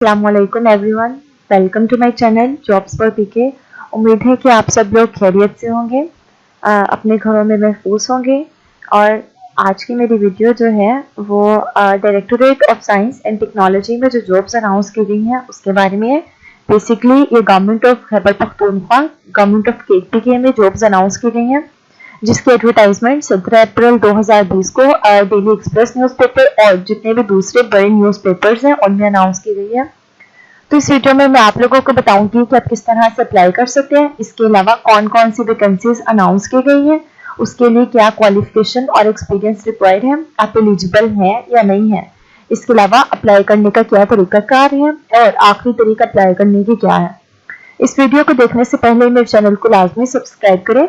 अस्सलामुअलैकुम everyone, welcome to my channel jobs for PK. उम्मीद है कि आप सब लोग खैरियत से होंगे, अपने घरों में महफूज होंगे। और आज की मेरी वीडियो जो है वो directorate of science and technology में जो जॉब्स अनाउंस की गई हैं उसके बारे में है। बेसिकली ये government of Khyber Pakhtunkhwa, government of KPK में जॉब्स अनाउंस की गई हैं, जिसकी एडवर्टाइजमेंट 17 अप्रैल 2020 को डेली एक्सप्रेस न्यूज़पेपर और जितने भी दूसरे बड़े न्यूज़पेपर्स हैं उनमें अनाउंस की गई है। तो इस वीडियो में मैं आप लोगों को बताऊंगी कि आप किस तरह से अप्लाई कर सकते हैं। इसके अलावा कौन कौन सी वैकेंसीज अनाउंस की गई हैं, उसके लिए क्या क्वालिफिकेशन और एक्सपीरियंस रिक्वायर्ड है, आप एलिजिबल हैं या नहीं है। इसके अलावा अप्लाई करने का क्या तरीकाकार है और आखिरी तरीका अप्लाई करने की क्या है। इस वीडियो को देखने से पहले मेरे चैनल को लाजमी सब्सक्राइब करें,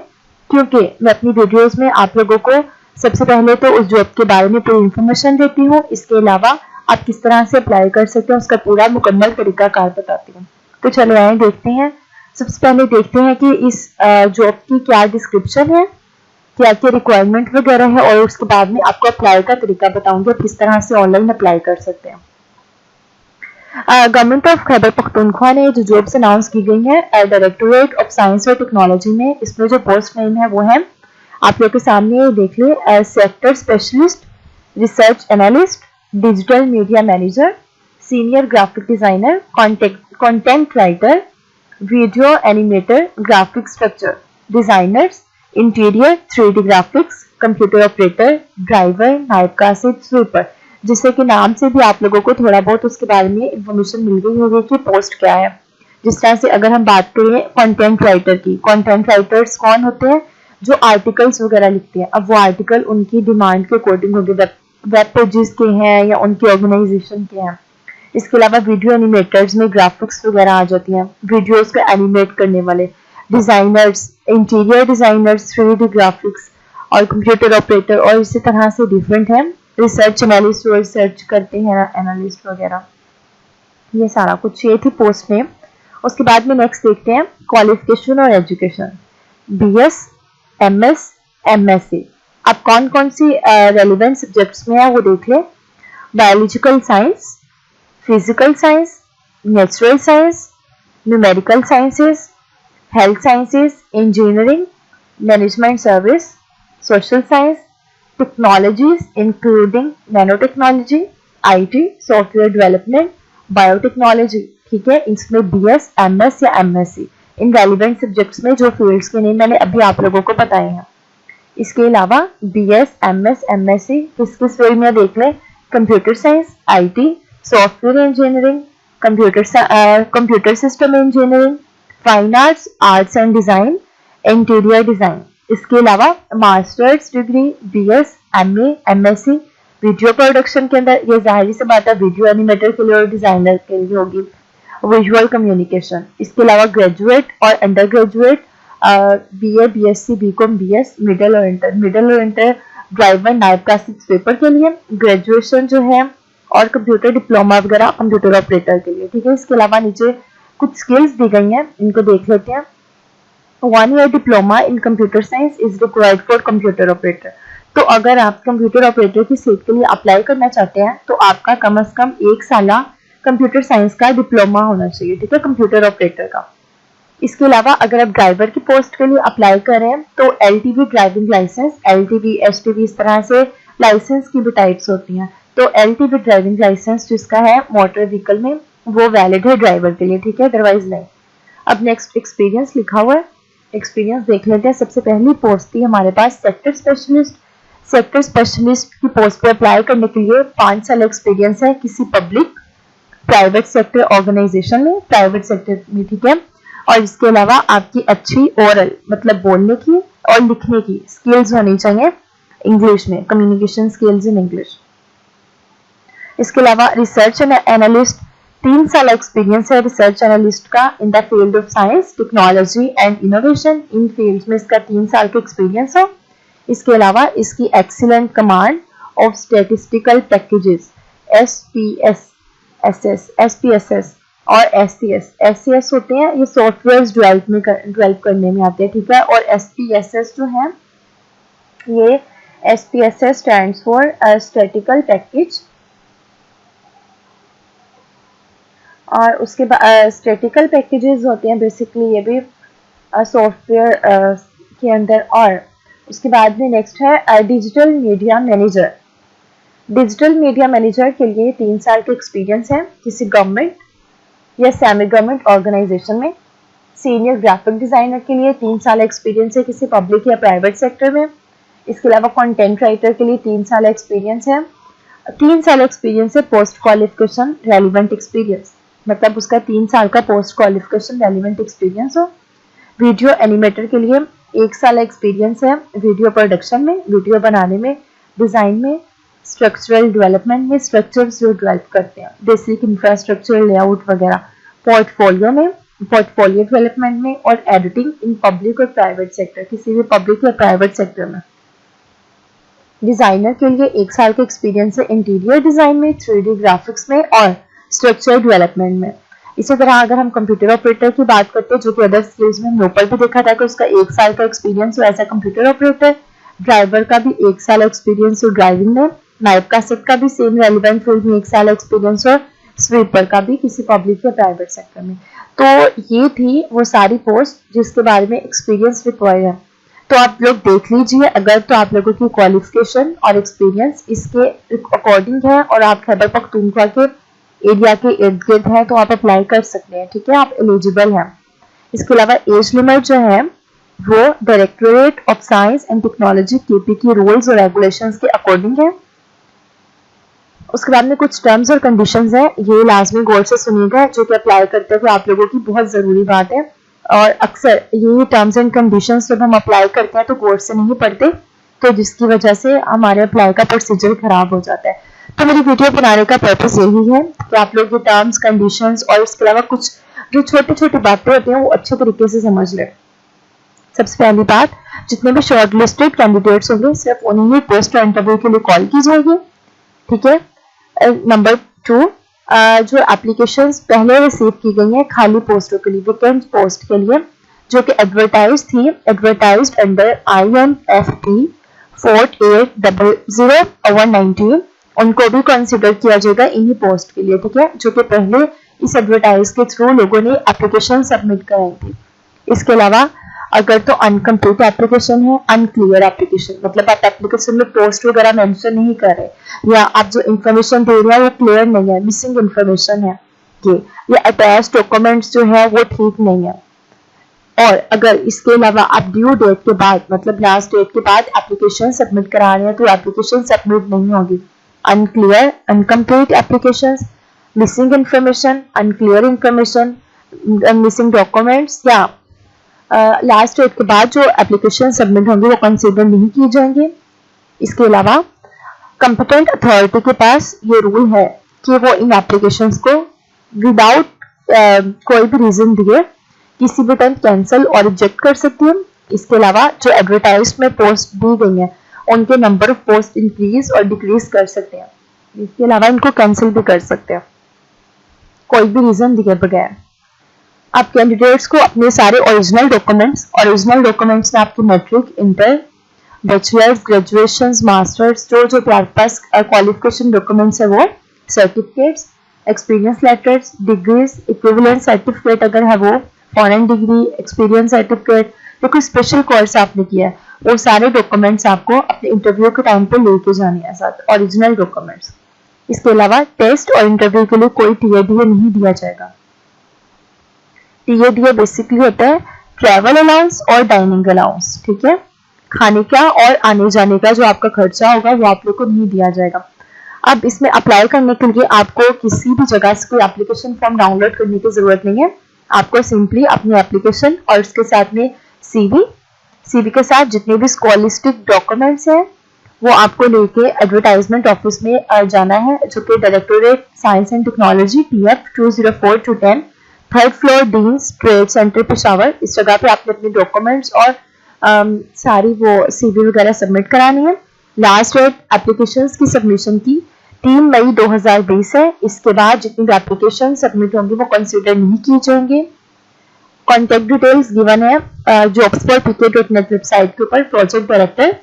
क्योंकि मैं अपनी वीडियोस में आप लोगों को सबसे पहले तो उस जॉब के बारे में पूरी इन्फॉर्मेशन देती हूँ। इसके अलावा आप किस तरह से अप्लाई कर सकते हैं उसका पूरा मुकम्मल तरीकाकार बताती हूँ। तो चलो आए देखते हैं। सबसे पहले देखते हैं कि इस जॉब की क्या डिस्क्रिप्शन है, क्या क्या रिक्वायरमेंट वगैरह है, और उसके बाद में आपको अप्लाई का तरीका बताऊंगी किस तरह से ऑनलाइन अप्लाई कर सकते हैं। गवर्नमेंट ऑफ खैबर पख्तूनख्वा ने जो जॉब्स अनाउंस की गई है डायरेक्टोरेट ऑफ साइंस और टेक्नोलॉजी में, इसमें जो पोस्ट नेम है वो है, आप लोग के सामने देख ले, sector specialist, research analyst, digital media manager, senior graphic designer, content writer, video animator, graphic structure designers, interior 3D graphics, computer operator, driver, नायब कासिद, स्वीपर। जिससे कि नाम से भी आप लोगों को थोड़ा बहुत उसके बारे में इंफॉर्मेशन मिल गई होगी कि पोस्ट क्या है। जिस तरह से अगर हम बात करें कंटेंट राइटर की, कंटेंट राइटर्स कौन होते हैं? जो आर्टिकल्स वगैरह लिखते हैं। अब वो आर्टिकल उनकी डिमांड के अकॉर्डिंग होंगे, वेब पेजेस के हैं या उनकी ऑर्गेनाइजेशन के हैं। इसके अलावा वीडियो एनिमेटर्स में ग्राफिक्स वगैरह आ जाती हैं, वीडियोस को एनिमेट करने वाले। Designers, interior designers, 3D graphics और कंप्यूटर ऑपरेटर, और इसी तरह से डिफरेंट है। रिसर्च एनालिस्ट, जो रिसर्च करते हैं, एनालिस्ट वगैरह। ये सारा कुछ ये थी पोस्ट नेम। उसके बाद में नेक्स्ट देखते हैं क्वालिफिकेशन और एजुकेशन। BS, MS, MSc। अब कौन कौन सी रेलिवेंट सब्जेक्ट्स में है वो देख लें। Biological science, physical science, natural science, numerical sciences, health sciences, engineering, management service, social science, technologies including nano technology, IT, software development, biotechnology. ठीक है, इसमें BS, MS या MSc इन रेलिवेंट सब्जेक्ट्स में जो फील्ड्स के नेम मैंने अभी आप लोगों को बताए हैं। इसके अलावा BS, MS, MSc किस किस फील्ड में देख लें। Computer science, IT, software engineering, computer system engineering, fine arts, arts and design, interior design. इसके अलावा masters degree BS, MA, MSc video production के अंदर, ये जाहिर सी बात है वीडियो एनिमेटर के लिए और डिजाइनर के लिए होगी। Visual communication. इसके अलावा ग्रेजुएट और under graduate, BA, BSc, BCom, BS, middle और इंटर ड्राइवर, नायब कासिद, पेपर के लिए। ग्रेजुएशन जो है और कंप्यूटर डिप्लोमा वगैरह कंप्यूटर ऑपरेटर के लिए। ठीक है, इसके अलावा नीचे कुछ स्किल्स दी गई हैं, इनको देख लेते हैं। 1 year diploma in computer science is required for computer operator. तो अगर आप कंप्यूटर ऑपरेटर की सीट के लिए अप्लाई करना चाहते हैं तो आपका कम से कम 1 साल कंप्यूटर साइंस का डिप्लोमा होना चाहिए। ठीक है, कंप्यूटर ऑपरेटर का। इसके अलावा अगर आप ड्राइवर की पोस्ट के लिए अप्लाई करें तो LTV driving licence, LTV, STV इस तरह से लाइसेंस की भी टाइप्स होती हैं। तो LTV ड्राइविंग लाइसेंस जिसका है मोटर व्हीकल में, वो वैलिड है ड्राइवर के लिए। ठीक है, अदरवाइज नहीं। अब नेक्स्ट एक्सपीरियंस लिखा हुआ है, एक्सपीरियंस देख लेते हैं। सबसे पहली पोस्ट थी हमारे पास सेक्टर स्पेशलिस्ट। सेक्टर स्पेशलिस्ट की पोस्ट पे अप्लाई करने के लिए 5 साल एक्सपीरियंस है किसी पब्लिक प्राइवेट सेक्टर ऑर्गेनाइजेशन में, प्राइवेट सेक्टर में। ठीक है, और इसके अलावा आपकी अच्छी ओरल मतलब बोलने की और लिखने की स्किल्स होनी चाहिए इंग्लिश में, कम्युनिकेशन स्किल्स इन इंग्लिश। इसके अलावा रिसर्च एनालिस्ट, 3 साल एक्सपीरियंस है रिसर्च एनालिस्ट का in the field of science, technology and innovation. In fields में इसका 3 साल का एक्सपीरियंस है। इसके अलावा इसकी excellent command of statistical packages, SPSS और SCS होते हैं, ये सॉफ्टवेयर डेवलप करने में आते हैं। ठीक है, और SPSS जो है, ये SPSS stands for statistical package, और उसके बाद स्टैटिकल पैकेजेस होते हैं बेसिकली, ये भी सॉफ्टवेयर के अंदर। और उसके बाद में नेक्स्ट है digital media manager. Digital media manager के लिए 3 साल का एक्सपीरियंस है किसी गवर्नमेंट या सेमी गवर्नमेंट ऑर्गेनाइजेशन में। सीनियर ग्राफिक डिजाइनर के लिए 3 साल एक्सपीरियंस है किसी पब्लिक या प्राइवेट सेक्टर में। इसके अलावा कंटेंट राइटर के लिए 3 साल एक्सपीरियंस है। 3 साल एक्सपीरियंस है पोस्ट क्वालिफिकेशन रेलिवेंट एक्सपीरियंस, मतलब उसका 3 साल का पोस्ट क्वालिफिकेशन रेलिवेंट एक्सपीरियंस हो। वीडियो एनिमेटर के लिए 1 साल एक्सपीरियंस है वीडियो प्रोडक्शन में, वीडियो बनाने में, डिजाइन में, स्ट्रक्चरल डेवलपमेंट में, स्ट्रक्चर्स जो डेवलप करते हैं, बेसिक इंफ्रास्ट्रक्चर लेआउट वगैरह, पोर्टफोलियो में, पोर्टफोलियो डेवलपमेंट में, और एडिटिंग इन पब्लिक और प्राइवेट सेक्टर, किसी भी पब्लिक या प्राइवेट सेक्टर में। डिजाइनर के लिए 1 साल का एक्सपीरियंस है इंटीरियर डिजाइन में, 3D ग्राफिक्स में और स्ट्रक्चर डेवलपमेंट में। इसी तरह अगर हम कंप्यूटर ऑपरेटर की बात करते हैं, जो कि अदर स्किल्स में हमने ऊपर भी देखा था कि उसका 1 साल का एक्सपीरियंस हो as a computer operator. Driver का भी 1 साल एक्सपीरियंस हो ड्राइविंग में। नायब कासिक का भी सेम रेलिवेंट फील्ड में 1 साल एक्सपीरियंस हो। स्वीपर का भी किसी पब्लिक या प्राइवेट सेक्टर में। तो ये थी वो सारी पोस्ट जिसके बारे में एक्सपीरियंस रिक्वायर्ड है। तो आप लोग देख लीजिए, अगर तो आप लोगों की क्वालिफिकेशन और एक्सपीरियंस इसके अकॉर्डिंग है और आप खैबर पख्तूनख्वा के एरिया के इर्द गिर्द है तो आप अप्लाई कर सकते हैं, ठीक है, आप एलिजिबल हैं। इसके अलावा एज लिमिट जो है वो directorate of science and technology KP की रूल्स और रेगुलेशंस के अकॉर्डिंग है। उसके बाद में कुछ टर्म्स और कंडीशंस है, ये लाजमी गौर से सुनिएगा, जो कि अप्लाई करते हुए आप लोगों की बहुत जरूरी बात है। और अक्सर ये टर्म्स एंड कंडीशंस जब हम अप्लाई करते हैं तो गौर से नहीं पढ़ते, तो जिसकी वजह से हमारे अप्लाई का प्रोसीजर खराब हो जाता है। तो मेरी वीडियो बनाने का पर्पस यही है कि आप लोग ये टर्म्स कंडीशंस और इसके अलावा कुछ जो छोटी छोटी बातें होती हैं वो अच्छे तरीके से समझ लें। सबसे पहली बात, जितने भी शॉर्ट लिस्टेड कैंडिडेट्स होंगे सिर्फ उन्हीं ही पोस्ट इंटरव्यू के लिए कॉल की जाएगी, ठीक है। नंबर 2, जो एप्लीकेशंस पहले रिसीव की गई हैं खाली पोस्टों के लिए, वैकेंट पोस्ट के लिए, जो कि एडवर्टाइज थी, एडवर्टाइज्ड अंडर INFP 48000119, उनको भी कंसीडर किया जाएगा इन्हीं पोस्ट के लिए, ठीक है, जो कि पहले इस एडवर्टाइज के थ्रू लोगों ने एप्लीकेशन सबमिट कराई थी। इसके अलावा अगर तो अनकम्प्लीट एप्लीकेशन है, अनक्लियर एप्लीकेशन, मतलब आप एप्लीकेशन में पोस्ट वगैरह मेंशन नहीं कर रहे या आप जो इन्फॉर्मेशन दे रहे हैं वो क्लियर नहीं है, मिसिंग इन्फॉर्मेशन है ये, या अटैच डॉक्यूमेंट्स जो है वो ठीक नहीं है। और अगर इसके अलावा आप ड्यू डेट के बाद, मतलब लास्ट डेट के बाद एप्लीकेशन सबमिट करा रहे हैं तो एप्लीकेशन सबमिट नहीं होगी। Unclear, incomplete application, missing information, unclear information, missing documents या लास्ट डेट के बाद जो एप्लीकेशन सबमिट होंगे वो कंसीडर नहीं किए जाएंगे। इसके अलावा कंपिटेंट अथॉरिटी के पास ये रूल है कि वो इन एप्लीकेशंस को विदाउट कोई भी रीजन दिए किसी भी टाइम कैंसिल और रिजेक्ट कर सकती है। इसके अलावा जो एडवर्टाइज में पोस्ट दी गई है उनके नंबर ऑफ पोस्ट इंक्रीज और डिक्रीज कर सकते हैं। इसके अलावा इनको कैंसिल भी कर सकते हैं कोई भी रीजन दिए बगैर। आप कैंडिडेट्स को अपने सारे ओरिजिनल डॉक्यूमेंट्स में आपकी matric, inter, bachelors, graduations, masters, जो आपके पास क्वालिफिकेशन डॉक्यूमेंट्स है वो, certificates, experience letters, degrees, equivalent certificate अगर है वो, फॉरेन डिग्री, एक्सपीरियंस सर्टिफिकेट, या कोई स्पेशल कोर्स आपने किया है, वो सारे डॉक्यूमेंट्स आपको अपने इंटरव्यू के टाइम पे लेके जाने हैं साथ, ओरिजिनल डॉक्यूमेंट्स। इसके अलावा टेस्ट और इंटरव्यू के लिए कोई TADA नहीं दिया जाएगा। TADA बेसिकली होता है ट्रैवल अलाउंस और डाइनिंग अलाउंस, ठीक है, खाने का और आने जाने का जो आपका खर्चा होगा वो आप लोग को नहीं दिया जाएगा। अब इसमें अप्लाई करने के लिए आपको किसी भी जगह से कोई एप्लीकेशन फॉर्म डाउनलोड करने की जरूरत नहीं है। आपको सिंपली अपनी एप्लीकेशन और उसके साथ में CV के साथ जितने भी स्कॉलिस्टिक डॉक्यूमेंट्स हैं वो आपको लेके एडवर्टाइजमेंट ऑफिस में जाना है, जो कि directorate science and technology TF 204-10, 3rd floor, deans trade centre, Peshawar. इस जगह पे आपने अपने डॉक्यूमेंट्स और सारी वो CV वगैरह सबमिट करानी है। लास्ट डेट एप्लीकेशंस की सबमिशन की 3 मई 2020 है। इसके बाद जितनी भी एप्लीकेशन सबमिट होंगी वो कंसीडर नहीं की जाएंगे। कॉन्टेक्ट डिटेल्स गिवन है jobs4pk.net वेबसाइट के ऊपर। Project director,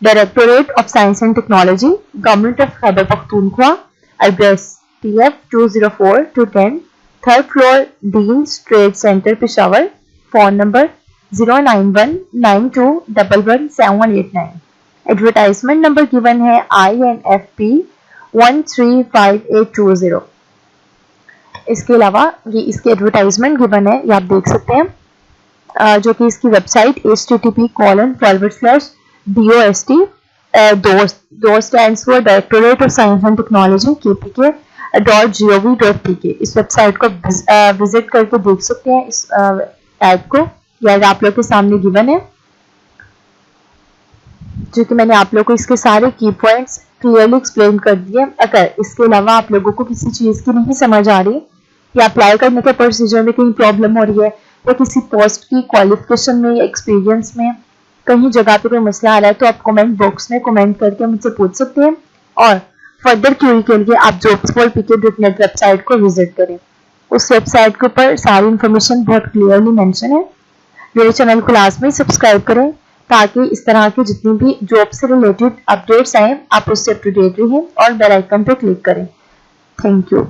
directorate of science and technology, government of Khyber Pakhtunkhwa, address TF 204-10, 3rd floor deans trade centre Peshawar. Phone number 09192111789। Advertisement number given है INFP 135820। इसके अलावा ये इसकी एडवर्टाइजमेंट गिवन है, ये आप देख सकते हैं, जो कि इसकी website http://dost DOS stands for directorate of science and technology KPK.gov.pk। इस वेबसाइट को विजिट करके देख सकते हैं इस ऐड को, या आप लोग के सामने गिवन है, जो कि मैंने आप लोग को इसके सारे की पॉइंट्स क्लियरली एक्सप्लेन कर दिए। अगर इसके अलावा आप लोगों को किसी चीज़ की नहीं समझ आ रही या अप्लाई करने के प्रोसीजर में कहीं प्रॉब्लम हो रही है या किसी पोस्ट की क्वालिफिकेशन में या एक्सपीरियंस में कहीं जगह पे कोई मसला आ रहा है, तो आप कमेंट बॉक्स में कमेंट करके मुझसे पूछ सकते हैं। और फर्दर क्वेरी के लिए आप jobsforpk.net वेबसाइट को विजिट करें। उस वेबसाइट के ऊपर सारी इन्फॉर्मेशन बहुत क्लियरली मेंशन है। मेरे चैनल को लाजमी सब्सक्राइब करें ताकि इस तरह की जितनी भी जॉब से रिलेटेड अपडेट्स आए आप उससे अप टू डेट रहें और बेल आइकन पर क्लिक करें। Thank you.